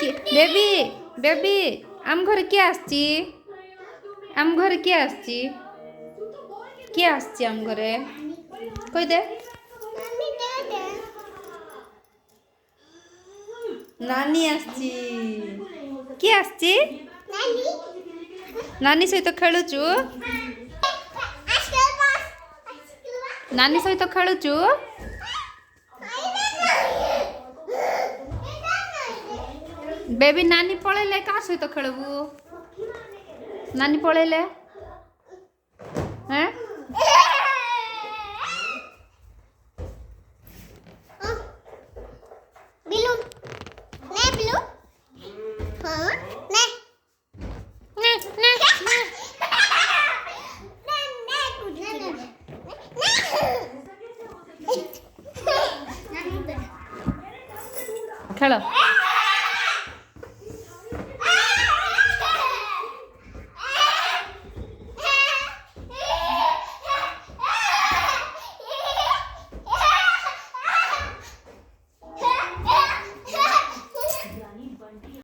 baby baby आम घर किए आसची आम घर किए आसची किए आसची आम घरे कही दे नानी आसची किए आसची नानी सहित खेलुचु नानी सहित खेलुचु बेबी नानी पळेले का सहित खेलबू नानी पळेले हैं बिलू ने बिलू हां ने ने ने खेल